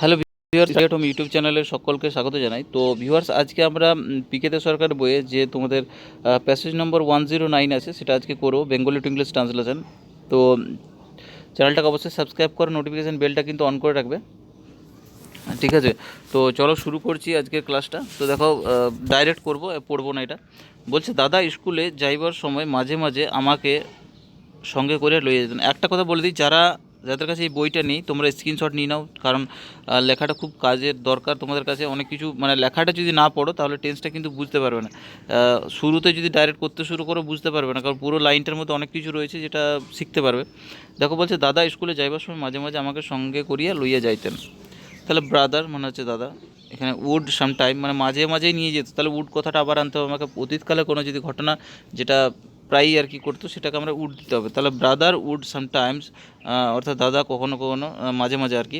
Hello viewers, home YouTube চ্যানেলের সকলকে স্বাগত জানাই। তো ভিউয়ার্স, আজকে আমরা পিকেতে সরকার বইয়ে যে তোমাদের প্যাসেজ নম্বর 109 আছে সেটা আজকে করবো, বেঙ্গলি টু ইংলিশ ট্রান্সলেশন। তো চ্যানেলটাকে অবশ্যই সাবস্ক্রাইব করে নোটিফিকেশান বেলটা কিন্তু অন করে রাখবে, ঠিক আছে? তো চলো শুরু করছি আজকের ক্লাসটা। তো দেখো, ডাইরেক্ট পড়বো না এটা। বলছে, দাদা স্কুলে যাইবার সময় মাঝে মাঝে আমাকে সঙ্গে করে লইয়ে যেতেন। একটা কথা বলে দিই, যাদের কাছে এই বইটা নেই তোমরা স্ক্রিনশট নিয়ে নাও, কারণ লেখাটা খুব কাজের দরকার তোমাদের কাছে। অনেক কিছু মানে লেখাটা যদি না পড়ো তাহলে টেন্সটা কিন্তু বুঝতে পারবে না। শুরুতে যদি ডাইরেক্ট করতে শুরু করো বুঝতে পারবে না, কারণ পুরো লাইনটার মধ্যে অনেক কিছু রয়েছে যেটা শিখতে পারবে। দেখো, বলছে দাদা স্কুলে যাইবার সময় মাঝে মাঝে আমাকে সঙ্গে করিয়া লইয়া যাইতেন। তাহলে ব্রাদার মানে হচ্ছে দাদা, এখানে উড সামটাইম মানে মাঝে মাঝেই নিয়ে যেত। তাহলে উড কথাটা আবার আনতে হবে আমাকে। অতীতকালে কোনো যদি ঘটনা যেটা প্রায়ই আর কি করতো সেটাকে আমরা উড দিতে হবে। তাহলে ব্রাদার উড সামটাইমস, অর্থাৎ দাদা কখনো কখনো মাঝে মাঝে আর কি।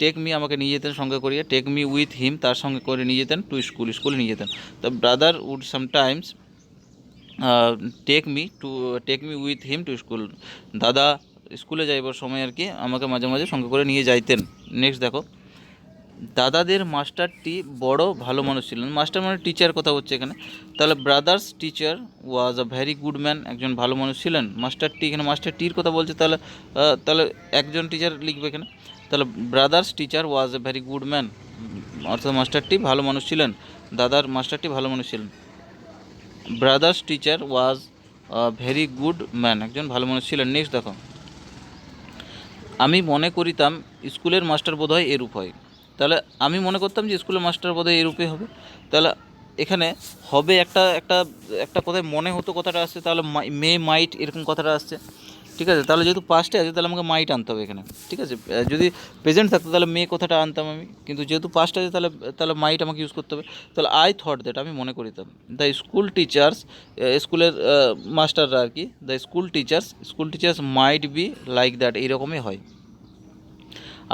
টেক মি আমাকে নিয়ে যেতেন সঙ্গে করিয়ে, টেক মি উইথ হিম তার সঙ্গে করে নিয়ে যেতেন টু স্কুলে নিয়ে যেতেন। তো brother would sometimes take me with him to school. দাদা স্কুলে যাইবার সময় আর কি আমাকে মাঝে মাঝে সঙ্গে করে নিয়ে যাইতেন। নেক্সট দেখো, দাদাদের মাস্টারটি বড় ভালো মানুষ ছিলেন। মাস্টার মানে টিচার কথা হচ্ছে এখানে। তাহলে brothers teacher was a very good man, একজন ভালো মানুষ ছিলেন। মাস্টারটি, এখানে মাস্টারটির কথা বলছে, তাহলে তাহলে একজন টিচার লিখবে এখানে। তাহলে brothers teacher was a very good man, অর্থাৎ মাস্টারটি ভালো মানুষ ছিলেন। দাদার মাস্টারটি ভালো মানুষ ছিলেন। Brothers teacher was very good man, একজন ভালো মানুষ ছিলেন। নেক্সট দেখো, আমি মনে করিতাম স্কুলের মাস্টার বোধহয় এরূপ হয়। তাহলে আমি মনে করতাম যে স্কুলের মাস্টার বোধহয় এরূপই হবে। তাহলে এখানে হবে একটা একটা একটা কথায় মনে হতো কথাটা আসছে, তাহলে মাইট এরকম কথাটা আসছে, ঠিক আছে? তাহলে যেহেতু পাস্টে আছে তাহলে আমাকে মাইট আনতে হবে এখানে, ঠিক আছে? যদি প্রেজেন্ট থাকতো তাহলে কথাটা আনতাম আমি, কিন্তু যেহেতু পাস্ট আছে তাহলে তাহলে মাইট আমাকে ইউজ করতে হবে। তাহলে আই থট দ্যাট, আমি মনে করিতাম, দ্য স্কুল টিচার্স, স্কুলের মাস্টাররা আর কি, the school teachers might be like that, এইরকমই হয়।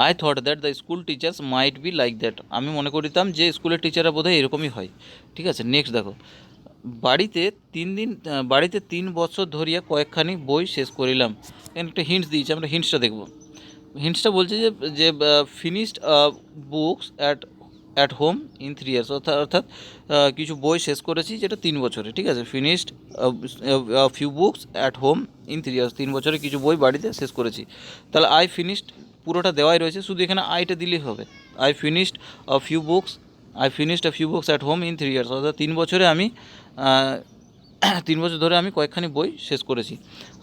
I thought that the school teachers might be like that, আমি মনে করিতাম যে স্কুলের টিচাররা বোধহয় এরকমই হয়, ঠিক আছে? নেক্সট দেখো, বাড়িতে 3 বছর ধরিয়া কয়েকখানি বই শেষ করিলাম। এখানে একটা হিন্টস দিয়েছে, আমরা হিন্টসটা দেখব। হিন্টসটা বলছে যে যে finished books at home in 3 years, অর্থাৎ কিছু বই শেষ করেছি যেটা 3 বছরে, ঠিক আছে? Finished few books at home in 3 years, 3 বছরে কিছু বই বাড়িতে শেষ করেছি। তাহলে আই ফিনিশড পুরোটা দেওয়াই রয়েছে, শুধু এখানে আইটা দিলেই হবে। I finished a few books at home in 3 years, অর্থাৎ 3 বছরে আমি 3 বছর ধরে আমি কয়েকখানি বই শেষ করেছি।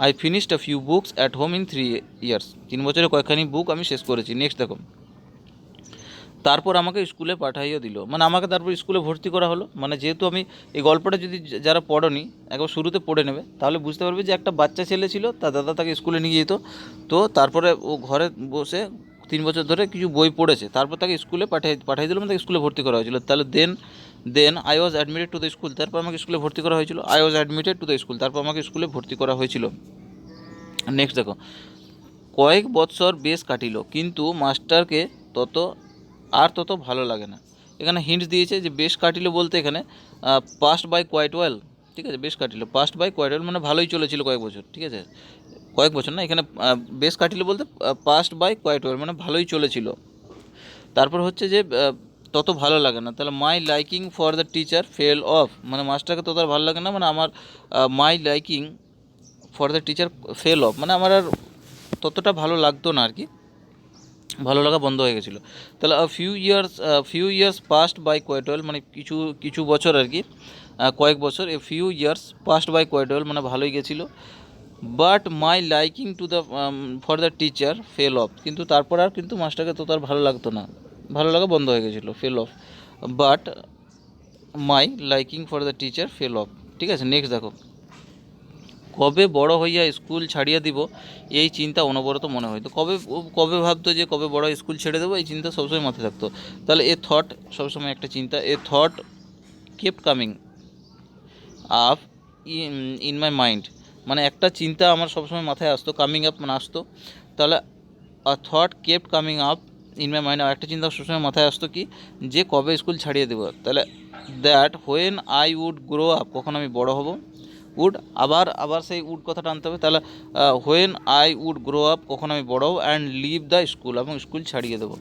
I finished a few books at home in 3 years, 3 বছরে কয়েকখানি বুক আমি শেষ করেছি। নেক্সট দেখো, তারপর আমাকে স্কুলে পাঠাইও দিল, মানে আমাকে তারপর স্কুলে ভর্তি করা হলো। মানে যেহেতু আমি এই গল্পটা যদি যারা পড়োনি একবার শুরুতে পড়ে নেবে তাহলে বুঝতে পারবে যে একটা বাচ্চা ছেলে ছিল, তার দাদা তাকে স্কুলে নিয়ে যেত। তো তারপরে ও ঘরে বসে 3 বছর ধরে কিছু বই পড়েছে, তারপর তাকে স্কুলে পাঠিয়ে দিল, মানে তাকে স্কুলে ভর্তি করা হয়েছিল। তাহলে then I was admitted to the school, তারপর আমাকে স্কুলে ভর্তি করা হয়েছিল। I was admitted to the school, তারপর আমাকে স্কুলে ভর্তি করা হয়েছিল। নেক্সট দেখো, কয়েক বৎসর বেশ কাটিল, কিন্তু মাস্টারকে তত ভালো লাগে না। এখানে হিন্টস দিয়েছে যে বেশ কাটিল বলতে এখানে পাস্ট বাই কোয়াইট ওয়েল, ঠিক আছে? বেশ কাটিল, পাস্ট বাই কোয়াইট ওয়েল মানে ভালোই চলেছিল কয়েক বছর, ঠিক আছে? কয়েক বছর না, এখানে বেশ কাটিল বলতে পাস্ট বাই কোয়াইট ওয়েল মানে ভালোই চলেছিল। তারপর হচ্ছে যে তত ভালো লাগে না, তাহলে my liking for the teacher fell off, মানে মাস্টারকে তত আর ভালো লাগে না, মানে আমার my liking for the teacher fell off মানে আমার আর ততটা ভালো লাগতো না আর কি, ভালো লাগা বন্ধ হয়ে গেছিলো। তাহলে few years passed by quite well মানে কিছু বছর আর কি, কয়েক বছর। Few years passed by quite well মানে ভালোই গেছিলো। But my liking to the for the teacher fell off, কিন্তু তারপর আর কিন্তু মাস্টারকে তো তার ভালো লাগতো না, ভালো লাগা বন্ধ হয়ে গেছিলো, fail of. But my liking for the teacher fell of, ঠিক আছে? নেক্সট দেখো, কবে বড় হইয়া স্কুল ছাড়িয়া দিব এই চিন্তা অনবরত মনে হইতো। কবে ভাবতো যে কবে বড় স্কুল ছেড়ে দেবো, এই চিন্তা সবসময় মাথায় থাকতো। তাহলে এ থট সবসময় একটা চিন্তা, a thought kept coming up in my mind, মানে একটা চিন্তা আমার সবসময় মাথায় আসতো, কামিং আপ মানে আসতো। তাহলে a thought kept coming up in my mind, একটা চিন্তা সবসময় মাথায় আসতো কি, যে কবে স্কুল ছাড়িয়ে দেবো। তাহলে that when I would grow up, কখন আমি বড় হব। উড, আবার আবার সেই উড কথাটা আনতে হবে। তাহলে when I would grow up, কখন আমি বড় হব, অ্যান্ড লিভ দ্য স্কুল, এবং স্কুল ছাড়িয়ে দেবো।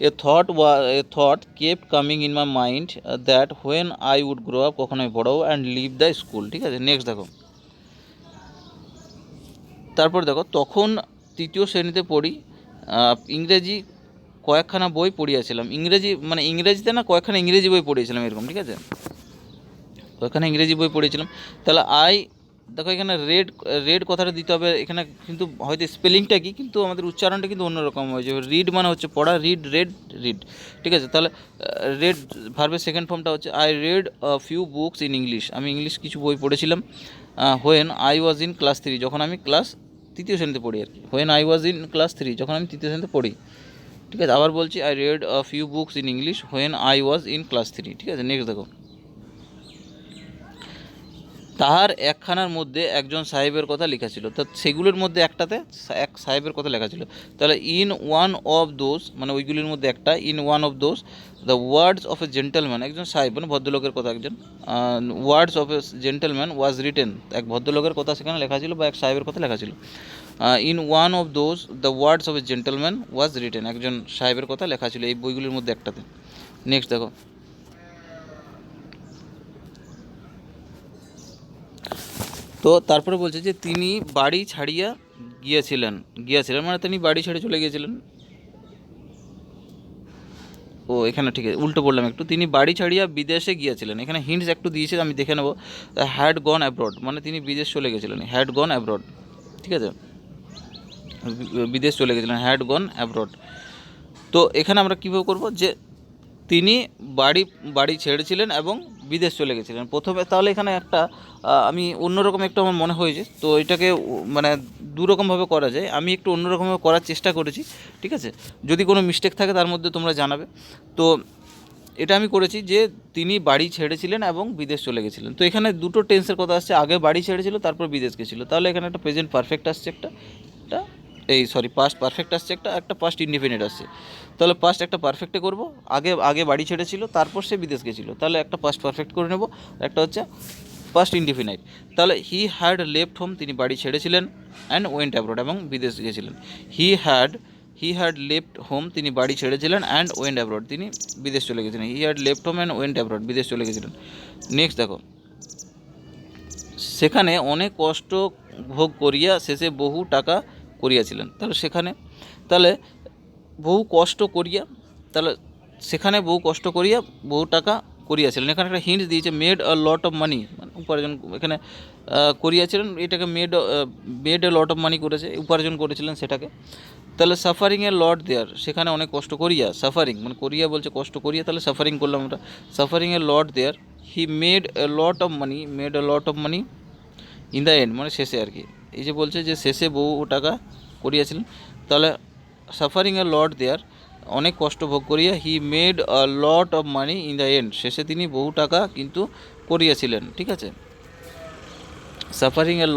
A thought kept coming in my mind that when I would grow up, কখন আমি বড় হব, অ্যান্ড লিভ দ্য স্কুল। ঠিক আছে, নেক্সট দেখো। তারপর দেখো, তখন তৃতীয় শ্রেণীতে পড়ি, ইংরেজি কয়েকখানা বই পড়িয়াছিলাম। ইংরেজি মানে ইংরেজিতে না, কয়েকখানা ইংরেজি বই পড়িয়েছিলাম এরকম। ঠিক আছে, কয়েকখানা ইংরেজি বই পড়িয়েছিলাম। তাহলে দেখো এখানে রেড কথাটা দিতে হবে। এখানে কিন্তু হয়তো স্পেলিংটা কি, কিন্তু আমাদের উচ্চারণটা কিন্তু অন্যরকম হয়েছে। রিড মানে হচ্ছে পড়া, রিড। ঠিক আছে, তাহলে রেড ভার্বের সেকেন্ড ফর্মটা হচ্ছে I red few books in English, আমি ইংলিশ কিছু বই পড়েছিলাম। When I was in class 3, যখন আমি ক্লাস তৃতীয় শ্রেণীতে পড়ি আর কি। When I was in class 3, যখন আমি তৃতীয় শ্রেণীতে পড়ি। ঠিক আছে, আবার বলছি I red few books in English when I was in class 3। ঠিক আছে, নেক্সট দেখো। তাহার একখানার মধ্যে একজন সাহেবের কথা লেখা ছিল, তো সেগুলোর মধ্যে একটাতে এক সাহেবের কথা লেখা ছিল। তাহলে ইন ওয়ান অফ দোজ, মানে ওইগুলির মধ্যে একটা, in one of those the words of A gentleman, একজন সাহেব মানে ভদ্রলোকের কথা, একজন words of A gentleman was written, এক ভদ্রলোকের কথা সেখানে লেখা ছিল বা এক সাহেবের কথা লেখা ছিল। In one of those the words of A gentleman was written, একজন সাহেবের কথা লেখা ছিল এই বইগুলির মধ্যে একটাতে। নেক্সট দেখো। তো তারপরে বলছে যে তিনি বাড়ি ছাড়িয়া গিয়েছিলেন মানে তিনি বাড়ি ছেড়ে চলে গিয়েছিলেন। ও এখানে ঠিক আছে, উল্টো বললাম একটু, তিনি বাড়ি ছাড়িয়া বিদেশে গিয়েছিলেন। এখানে হিন্টস একটু দিয়েছে, আমি দেখে নেবো। হ্যাড গন অ্যাব্রড, মানে তিনি বিদেশ চলে গেছিলেন, হ্যাড গন অ্যাব্রড। ঠিক আছে, বিদেশ চলে গেছিলেন, হ্যাড গন অ্যাব্রড। তো এখানে আমরা কীভাবে করবো, যে তিনি বাড়ি ছেড়েছিলেন এবং বিদেশ চলে গেছিলেন প্রথমে। তাহলে এখানে একটা আমি অন্যরকম একটু আমার মনে হয়েছে, তো এটাকে মানে দুরকমভাবে করা যায়, আমি একটু অন্যরকমভাবে করার চেষ্টা করেছি। ঠিক আছে, যদি কোনো মিস্টেক থাকে তার মধ্যে তোমরা জানাবে। তো এটা আমি করেছি যে তিনি বাড়ি ছেড়েছিলেন এবং বিদেশ চলে গেছিলেন। তো এখানে দুটো টেন্সের কথা আসছে, আগে বাড়ি ছেড়েছিল তারপর বিদেশ গেছিলো। তাহলে এখানে একটা প্রেজেন্ট পারফেক্ট আসছে একটা পাস্ট পারফেক্ট আসছে একটা পাস্ট ইনডিফিনিট আসছে। তাহলে পাস্ট একটা পারফেক্টে করব, আগে বাড়ি ছেড়েছিল তারপর সে বিদেশ গেছিলো, তাহলে একটা পাস্ট পারফেক্ট করে নেব, একটা হচ্ছে পাস্ট ইনডিফিনাইট। তাহলে হি হ্যাড লেফট হোম, তিনি বাড়ি ছেড়েছিলেন, অ্যান্ড ওয়েন্ট অ্যাব্রড, এবং বিদেশ গেছিলেন। হি হ্যাড লেফট হোম, তিনি বাড়ি ছেড়েছিলেন, অ্যান্ড ওয়েন্ট অ্যাব্রড, তিনি বিদেশ চলে গেছিলেন। He had left home and went abroad, বিদেশ চলে গেছিলেন। নেক্সট দেখো, সেখানে অনেক কষ্ট ভোগ করিয়া শেষে বহু টাকা করিয়াছিলেন। তাহলে বহু কষ্ট করিয়া, তাহলে সেখানে বহু কষ্ট করিয়া বহু টাকা করিয়াছিলেন। এখানে একটা হিন্ট দিয়েছে, মেড আ লট অফ মানি, মানে উপার্জন, এখানে করিয়াছিলেন এটাকে মেড এ লট অফ মানি করেছে, উপার্জন করেছিলেন সেটাকে। তাহলে সাফারিং এ লট দেয়ার, সেখানে অনেক কষ্ট করিয়া, সাফারিং মানে করিয়া বলছে কষ্ট করিয়া, তাহলে সাফারিং করলাম আমরা, suffering a lot there. He made a lot of money in the end, মানে শেষে আর কি। এই যে বলছে যে শেষে বহু টাকা করিয়াছিলেন, তাহলে সাফারিং এ লট দেয়ার, অনেক কষ্ট ভোগ করিয়া, he made a lot of money in the end, শেষে তিনি বহু টাকা কিন্তু করিয়াছিলেন। ঠিক আছে, suffering a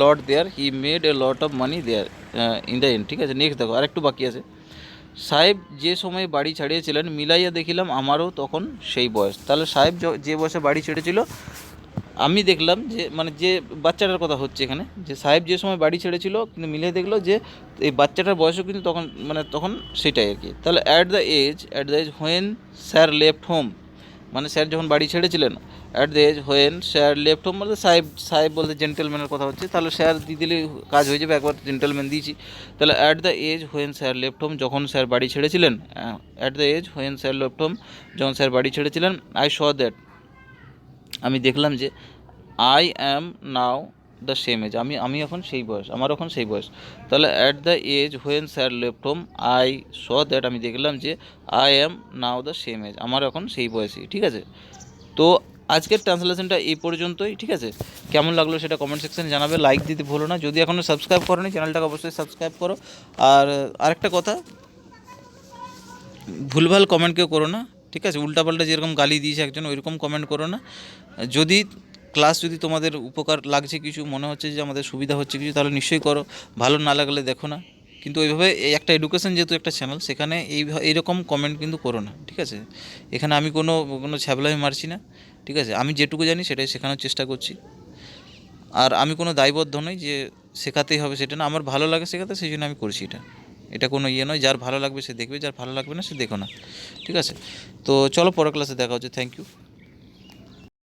lot there, he made a lot of money there in the end. ঠিক আছে, নেক্সট দেখো, আরেকটু বাকি আছে। সাহেব যে সময় বাড়ি ছাড়িয়েছিলেন, মিলাইয়া দেখিলাম আমারও তখন সেই বয়স। তাহলে সাহেব যে বয়সে বাড়ি ছেড়েছিল, আমি দেখলাম যে মানে যে বাচ্চাটার কথা হচ্ছে এখানে, যে সাহেব যে সময় বাড়ি ছেড়েছিল কিন্তু মিলিয়ে দেখলো যে এই বাচ্চাটার বয়সও কিন্তু তখন সেটাই আর কি। তাহলে at the age when sir left home, মানে স্যার যখন বাড়ি ছেড়েছিলেন, at the age when sir left home বলতে সাহেব বলতে জেন্টেলম্যানের কথা হচ্ছে। তাহলে স্যার দিয়ে দিলে কাজ হয়ে যাবে, একবার জেন্টেলম্যান দিয়েছি। তাহলে at the age when sir left home, যখন স্যার বাড়ি ছেড়েছিলেন, at the age when sir left home, যখন স্যার বাড়ি ছেড়েছিলেন, আই শ দ্যাট, আমি দেখলাম যে I am now the same age, আমি এখন সেই বয়স, আমার এখন সেই বয়স। তাহলে at the age when sir left home, I saw that, আমি দেখলাম যে I am now the same age, আমার এখন সেই বয়সই। ঠিক আছে, তো আজকের ট্রান্সলেশনটা এই পর্যন্তই। ঠিক আছে, কেমন লাগলো সেটা কমেন্ট সেকশানে জানাবে, লাইক দিতে ভুলো না, যদি এখনও সাবস্ক্রাইব করোনি চ্যানেলটাকে অবশ্যই সাবস্ক্রাইব করো। আর আরেকটা কথা, ভুলভাল কমেন্ট কেউ করো না। ঠিক আছে, উল্টাপাল্টা যেরকম গালি দিয়েছে একজন ওইরকম কমেন্ট করো না। যদি যদি তোমাদের উপকার লাগছে, কিছু মনে হচ্ছে যে আমাদের সুবিধা হচ্ছে কিছু, তাহলে নিশ্চয়ই করো, ভালো না লাগলে দেখো না। কিন্তু ওইভাবে একটা এডুকেশন যেহেতু একটা চ্যানেল, সেখানে এইরকম কমেন্ট কিন্তু করো না। ঠিক আছে, এখানে আমি কোনো ছ্যাবলামি মারছি না, ঠিক আছে, আমি যেটুকু জানি সেটাই শেখানোর চেষ্টা করছি। আর আমি কোনো দায়বদ্ধ নই যে শেখাতেই হবে সেটা না, আমার ভালো লাগে শেখাতে, সেই জন্য আমি করছি এটা। এটা কোনো ইয়ে নয়, যার ভালো লাগবে সে দেখবে, যার ভালো লাগবে না সে দেখো না। ঠিক আছে, তো চলো পরের ক্লাসে দেখা হচ্ছে। Thank you.